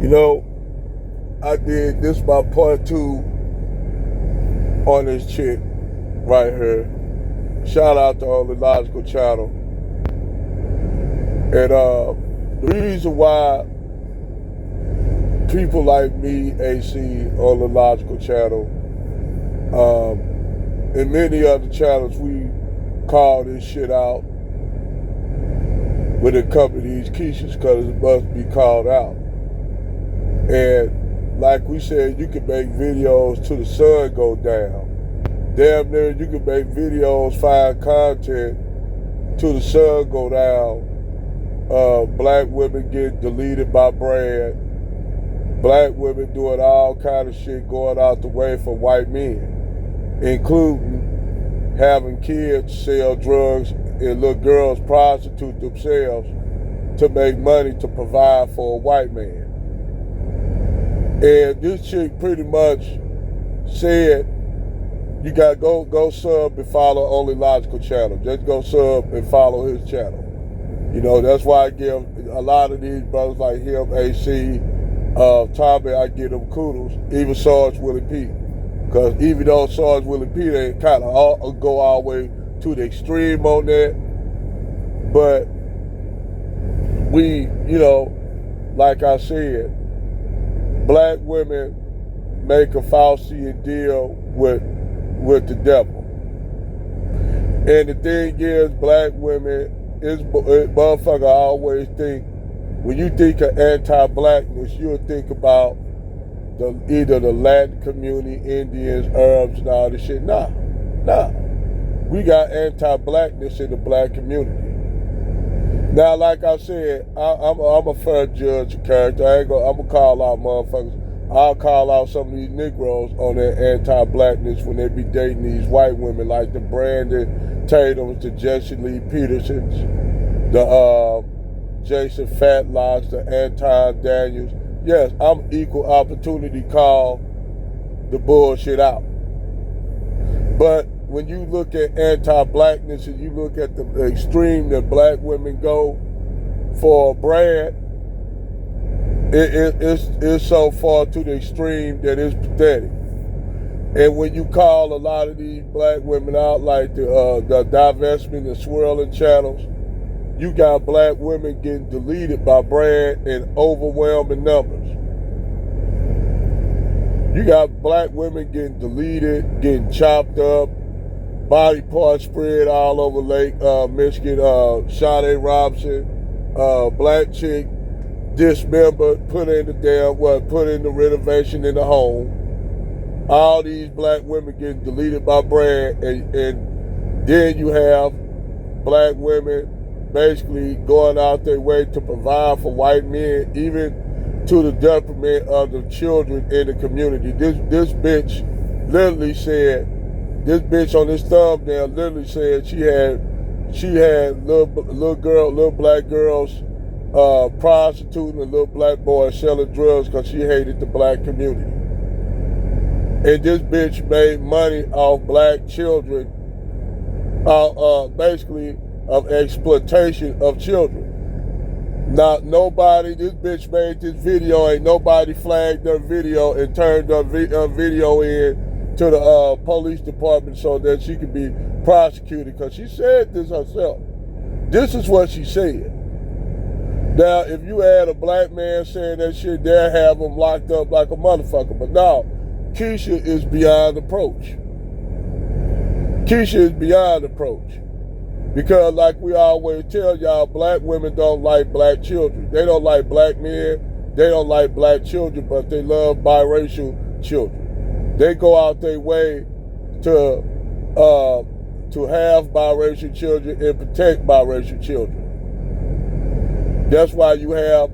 You know, I did this my part two on this chick right here. Shout out to Only Logical Channel. And the reason why people like me, AC, on the Logical Channel, and many other channels, we call this shit out when it comes to these Keishas, because it must be called out. And like we said, you can make videos till the sun go down. Damn near you can make videos, find content till the sun go down. Black women get deleted by Brad. Black women doing all kind of shit going out the way for white men, including having kids sell drugs and little girls prostitute themselves to make money to provide for a white man. And this chick pretty much said, you gotta go sub and follow Only Logical Channel. Just go sub and follow his channel. You know, that's why I give a lot of these brothers like him, AC, Tommy, I give them kudos, even Sarge Willie P. Because even though Sarge Willie P, they kind of go all the way to the extreme on that, but we, you know, like I said, black women make a Faustian deal with the devil. And the thing is, black women, motherfucker always think, when you think of anti-blackness, you'll think about either the Latin community, Indians, Arabs, and all this shit. Nah. We got anti-blackness in the black community. Now, like I said, I'm a fair judge of character. I'm gonna call out motherfuckers. I'll call out some of these Negroes on their anti-blackness when they be dating these white women like the Brandon Tatums, the Jesse Lee Petersons, the Jason Fatlocks, the Anton Daniels. Yes, I'm equal opportunity call the bullshit out. But when you look at anti-blackness and you look at the extreme that black women go for Brad, it's so far to the extreme that it's pathetic. And when you call a lot of these black women out, like the divestment and swirling channels, you got black women getting deleted by Brad in overwhelming numbers. You got black women getting deleted, getting chopped up, body parts spread all over Lake Michigan. Sade Robinson, black chick, dismembered, put in the renovation in the home. All these black women getting deleted by Brad, and then you have black women basically going out their way to provide for white men, even to the detriment of the children in the community. This bitch literally said, this bitch on this thumbnail literally said she had little black girls prostituting and little black boys selling drugs because she hated the black community. And this bitch made money off black children, basically of exploitation of children. Not nobody, this bitch made this video, ain't nobody flagged her video and turned her video in to the police department so that she could be prosecuted, because she said this herself. This is what she said. Now, if you had a black man saying that shit, they'll have him locked up like a motherfucker. But no, Keisha is beyond approach. Keisha is beyond approach. Because like we always tell y'all, black women don't like black children. They don't like black men. They don't like black children, but they love biracial children. They go out their way to have biracial children and protect biracial children. That's why you have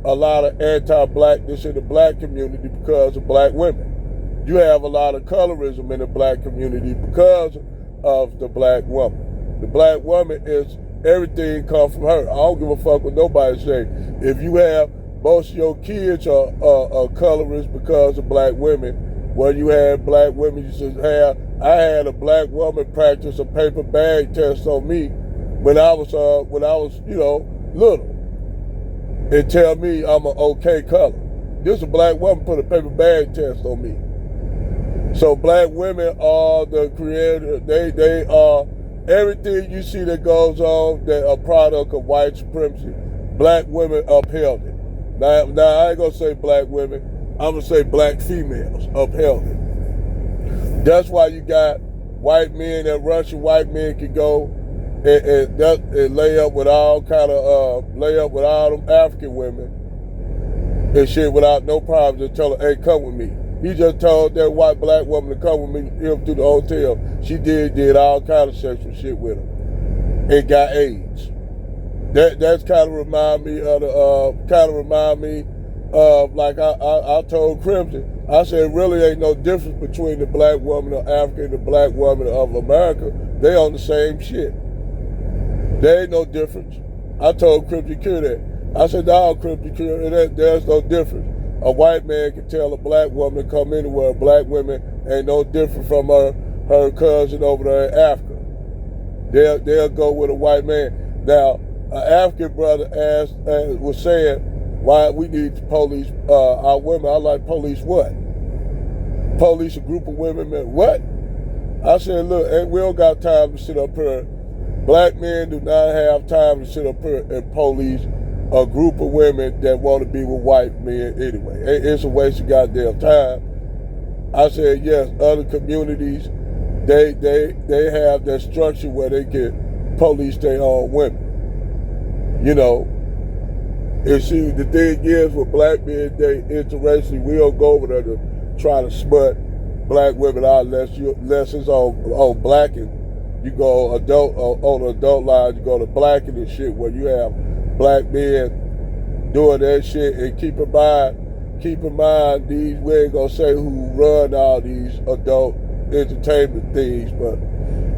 a lot of anti-blackness in the black community because of black women. You have a lot of colorism in the black community because of the black woman. The black woman is, everything comes from her. I don't give a fuck what nobody say. If you have, most of your kids are colorists because of black women. Well, you had black women, I had a black woman practice a paper bag test on me when I was little, and tell me I'm an okay color. This a black woman put a paper bag test on me. So black women are the creator. They are everything you see that goes on that a product of white supremacy. Black women upheld it. Now I ain't gonna say black women. I'm gonna say black females upheld it. That's why you got white men and Russian white men can go and lay up with all them African women and shit without no problem. Just tell her, hey, come with me. He just told that white black woman to come with him to the hotel. She did all kind of sexual shit with him and got AIDS. That's kind of remind me of like I told Crimson. I said really ain't no difference between the black woman of Africa and the black woman of America. They on the same shit. There ain't no difference. I told Crimson Q that. I said, no, Crimson Q, there's no difference. A white man can tell a black woman to come anywhere. Black women ain't no different from her cousin over there in Africa. They'll go with a white man. Now, an African brother was saying, why we need to police our women. I like, police what? Police a group of women, man. What? I said, look, we don't got time to sit up here. Black men do not have time to sit up here and police a group of women that want to be with white men anyway. It's a waste of goddamn time. I said, yes, other communities, they have that structure where they can police their own women. You know, and see, the thing is with black men, they interestingly, we don't go over there to try to smut black women out unless it's on blacking. You go on the adult line, you go to blacking and shit where you have black men doing that shit. And keep in mind, we ain't gonna say who run all these adult entertainment things, but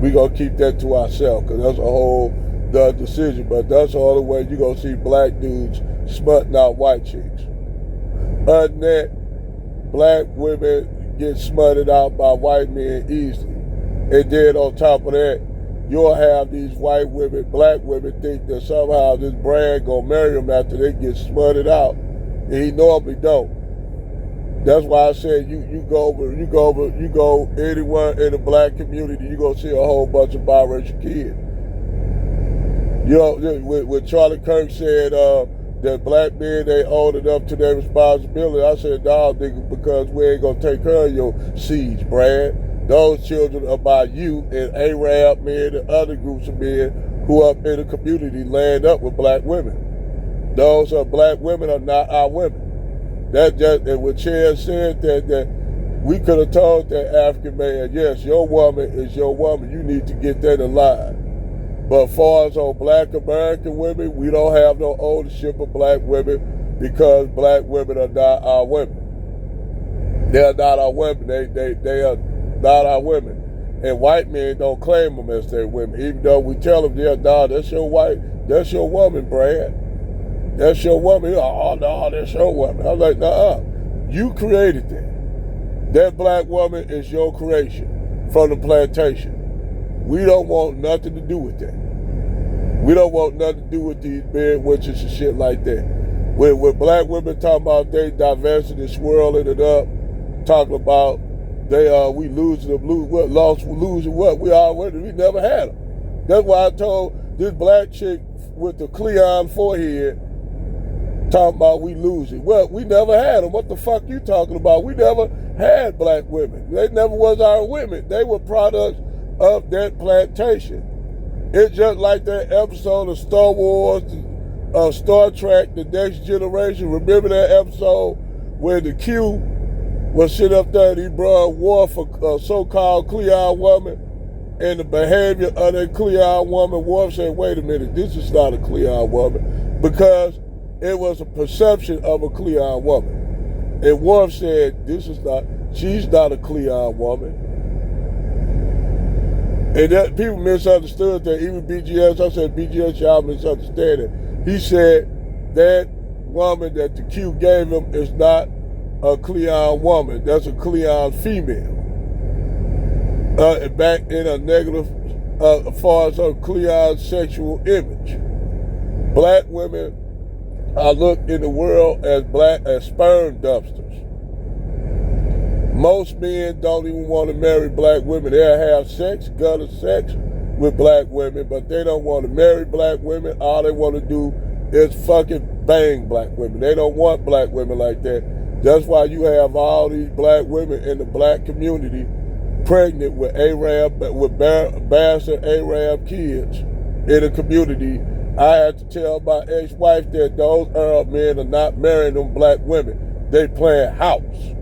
we gonna keep that to ourselves because that's a whole other decision. But that's the only way you gonna see black dudes smutting out white chicks. Other than that, black women get smutted out by white men easily. And then on top of that, you'll have these white women, black women think that somehow this brand gonna marry them after they get smutted out. And he normally don't. That's why I said you go anywhere in the black community, you gonna see a whole bunch of biracial kids. You know, when Charlie Kirk said that black men ain't holding up to their responsibility, I said, nah, nigga, because we ain't gonna take care of your seeds, Brad. Those children are by you and Arab men and other groups of men who up in the community land up with black women. Those are black women are not our women. And when Chad said that we could have told that African man, yes, your woman is your woman. You need to get that in line. But as far as on black American women, we don't have no ownership of black women because black women are not our women. They're not our women. They are not our women. And white men don't claim them as their women, even though we tell them, yeah, nah, that's your woman, Brad. That's your woman. Oh, no, that's your woman. I'm like, nah, you created that. That black woman is your creation from the plantation. We don't want nothing to do with that. We don't want nothing to do with these bed witches and shit like that. When black women talking about they divesting and swirling it up, talking about we losing what? We never had them. That's why I told this black chick with the Cleon forehead, talking about we losing. Well, we never had them. What the fuck you talking about? We never had black women. They never was our women. They were products of that plantation. It's just like that episode of Star Wars, Star Trek, The Next Generation. Remember that episode where the Q was sitting up there and he brought war for a so-called Cleon woman, and the behavior of that Cleon woman, Worf said, wait a minute, this is not a Cleon woman, because it was a perception of a Cleon woman. And Worf said, she's not a Cleon woman. And that people misunderstood that. Even BGS, I said, BGS, y'all misunderstand it. He said that woman that the Q gave him is not a Cleon woman. That's a Cleon female. Back in a negative, as far as her Cleon sexual image. Black women I look in the world as sperm dumpsters. Most men don't even want to marry black women. They'll have sex, gutter sex with black women, but they don't want to marry black women. All they want to do is fucking bang black women. They don't want black women like that. That's why you have all these black women in the black community pregnant with bastard Arab kids in the community. I had to tell my ex-wife that those Arab men are not marrying them black women. They playing house.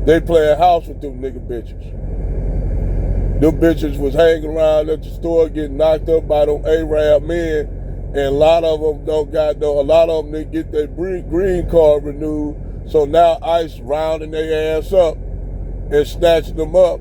They playing house with them nigga bitches. Them bitches was hanging around at the store getting knocked up by them Arab men, and a lot of them a lot of them didn't get their green card renewed, so now ICE rounding their ass up and snatching them up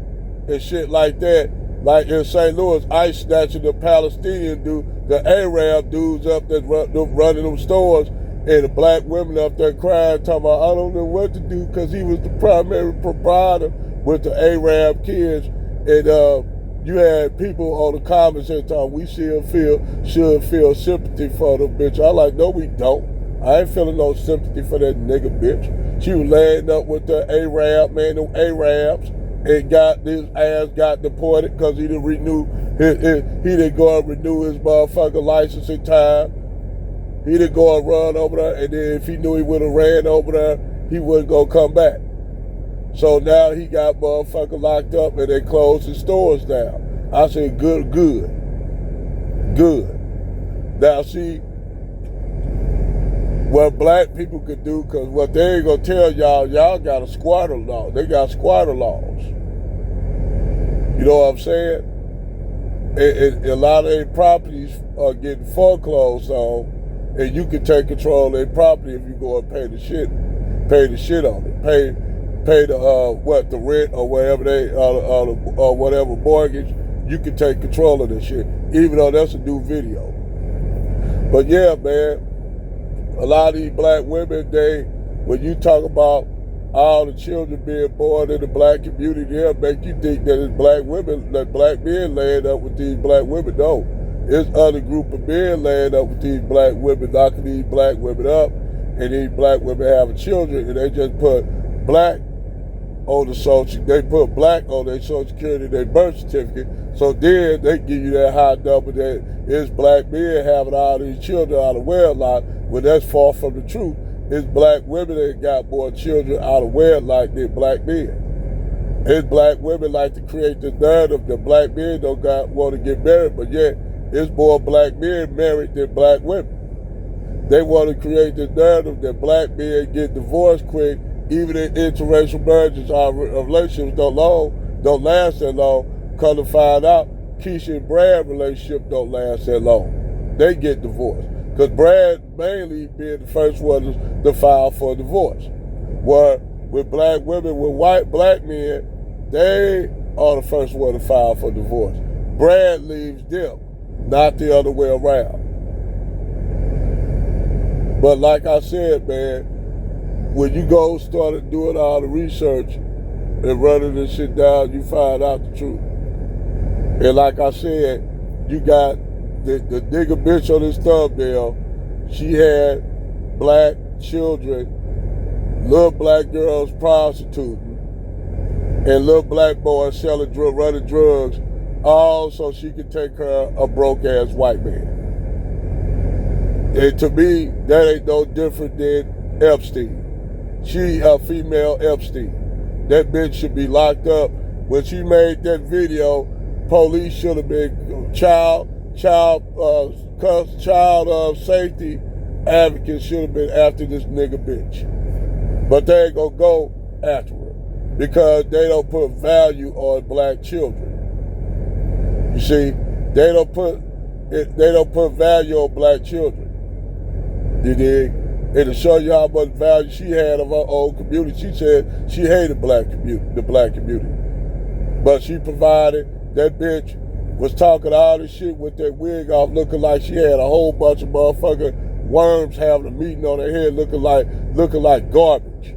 and shit like that. Like in St. Louis, ICE snatching the Palestinian dude, the Arab dudes up there running them stores, and the black women up there crying, talking about, I don't know what to do, because he was the primary provider with the Arab kids. And you had people on the comments saying, we should feel sympathy for them, bitch. I like, no, we don't. I ain't feeling no sympathy for that nigga, bitch. She was laying up with the Arab, man, them Arabs, and his ass got deported because he didn't renew he didn't go and renew his motherfucking license in time. He didn't go and run over there, and then if he knew he would have ran over there, he wouldn't go come back. So now he got motherfucker locked up, and they closed his stores down. I said, good. Now see, what black people could do, because what they ain't gonna tell y'all got a squatter law. They got squatter laws. You know what I'm saying? And a lot of their properties are getting foreclosed on, and you can take control of their property if you go and pay the shit on it. Pay the rent or whatever or whatever mortgage. You can take control of this shit, even though that's a new video. But yeah, man, a lot of these black women, when you talk about all the children being born in the black community, they'll make you think that it's black women, that black men laying up with these black women. No. It's other group of men laying up with these black women, knocking these black women up, and these black women having children, and they just put black on the social, they put black on their social security, their birth certificate, so then they give you that high number that it's black men having all these children out of wedlock, when that's far from the truth. It's black women that got more children out of wedlock than black men. It's black women like to create the narrative that black men don't want to get married, but yet it's more black men married than black women. They want to create the narrative that black men get divorced quick, even in interracial marriages, our relationships don't last that long. Come to find out, Keisha and Brad relationship don't last that long. They get divorced. Because Brad mainly being the first one to file for a divorce. Where with black women, with white black men, they are the first one to file for divorce. Brad leaves them, not the other way around. But like I said, man, when you go start doing all the research and running this shit down, you find out the truth. And like I said, you got the nigga bitch on this thumbnail. She had black children, little black girls prostituting, and little black boys selling running drugs, all so she could take care of a broke ass white man. And to me, that ain't no different than Epstein. She a female Epstein. That bitch should be locked up. When she made that video, police should have been child safety advocates should have been after this nigga bitch. But they ain't gonna go after her because they don't put value on black children. You see, they don't put value on black children. You dig? And to show you how much value she had of her own community, she said she hated the black community. But she provided. That bitch was talking all this shit with that wig off, looking like she had a whole bunch of motherfucking worms having a meeting on her head, looking like garbage.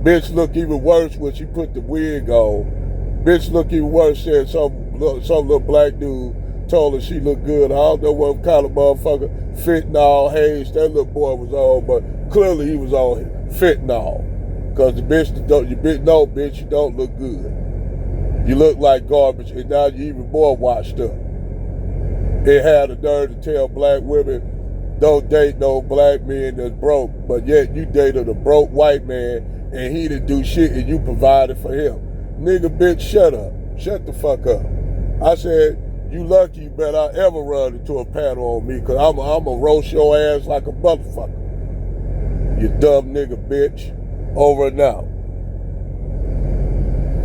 Bitch looked even worse when she put the wig on. Bitch looked even worse, said some little black dude told her she looked good. I don't know what kind of motherfucker fentanyl haze that little boy was on, but clearly he was on fentanyl. Cause the bitch don't, you bitch, no bitch, you don't look good. You look like garbage, and now you even more washed up. It had the nerve to tell black women, don't date no black men that's broke, but yet you dated a broke white man and he didn't do shit and you provided for him. Nigga, bitch, shut up. Shut the fuck up. I said, you lucky you better not ever run into a panel on me, cause I'm a roast your ass like a motherfucker. You dumb nigga, bitch. Over and out.